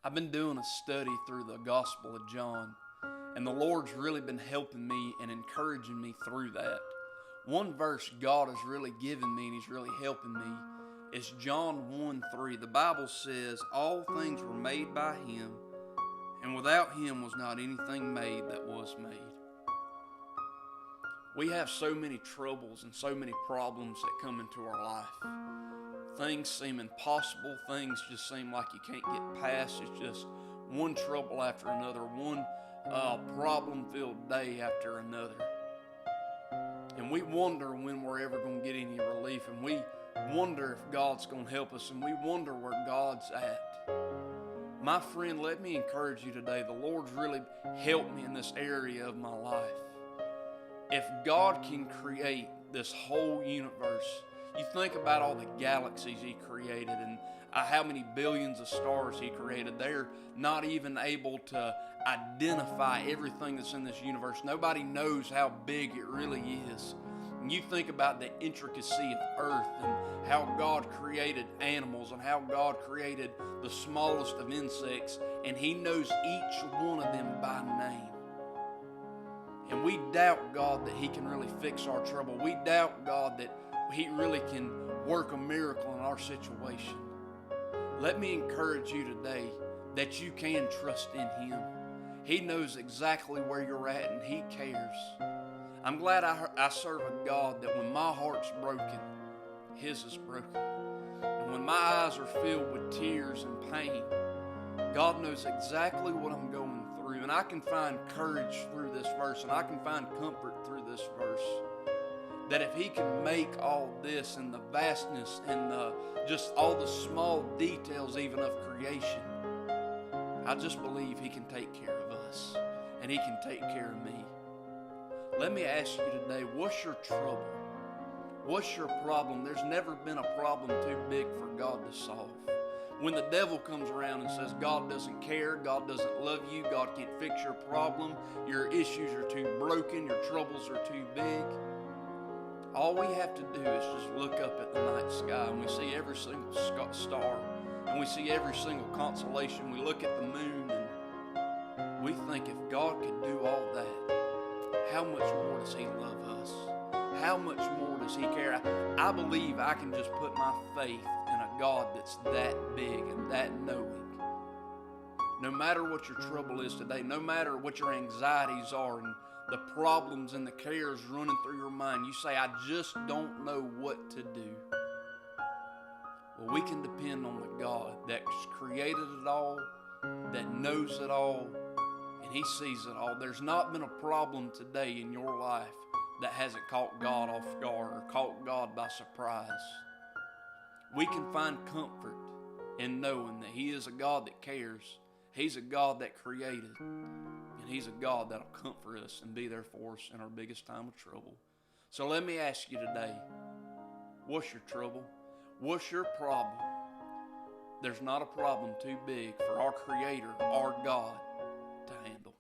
I've been doing a study through the Gospel of John, and the Lord's really been helping me and encouraging me through that. One verse God has really given me and He's really helping me is John 1:3. The Bible says, "All things were made by Him, and without Him was not anything made that was made." We have so many troubles and so many problems that come into our life. Things seem impossible. Things just seem like you can't get past. It's just one trouble after another, one problem-filled day after another. And we wonder when we're ever going to get any relief. And we wonder if God's going to help us. And we wonder where God's at. My friend, let me encourage you today. The Lord's really helped me in this area of my life. If God can create this whole universe, you think about all the galaxies He created and how many billions of stars He created. They're not even able to identify everything that's in this universe. Nobody knows how big it really is. And you think about the intricacy of Earth and how God created animals and how God created the smallest of insects, and He knows each one of them by name. And we doubt God that He can really fix our trouble. We doubt God that He really can work a miracle in our situation. Let me encourage you today that you can trust in Him. He knows exactly where you're at and He cares. I'm glad I serve a God that when my heart's broken, His is broken. And when my eyes are filled with tears and pain, God knows exactly what I'm going through. And I can find courage through this verse, and I can find comfort through this verse. That if He can make all this and the vastness and just all the small details even of creation, I just believe He can take care of us and He can take care of me. Let me ask you today, what's your trouble? What's your problem? There's never been a problem too big for God to solve. When the devil comes around and says God doesn't care, God doesn't love you, God can't fix your problem, your issues are too broken, your troubles are too big, all we have to do is just look up at the night sky and we see every single star and we see every single constellation. We look at the moon and we think, if God could do all that, how much more does He love us? How much more does He care? I believe I can just put my faith in a God that's that big and that knowing. No matter what your trouble is today, no matter what your anxieties are and the problems and the cares running through your mind, you say, I just don't know what to do. Well, we can depend on the God that's created it all, that knows it all, and He sees it all. There's not been a problem today in your life that hasn't caught God off guard or caught God by surprise. We can find comfort in knowing that He is a God that cares. He's a God that created. And He's a God that'll comfort us and be there for us in our biggest time of trouble. So let me ask you today, what's your trouble? What's your problem? There's not a problem too big for our Creator, our God, to handle.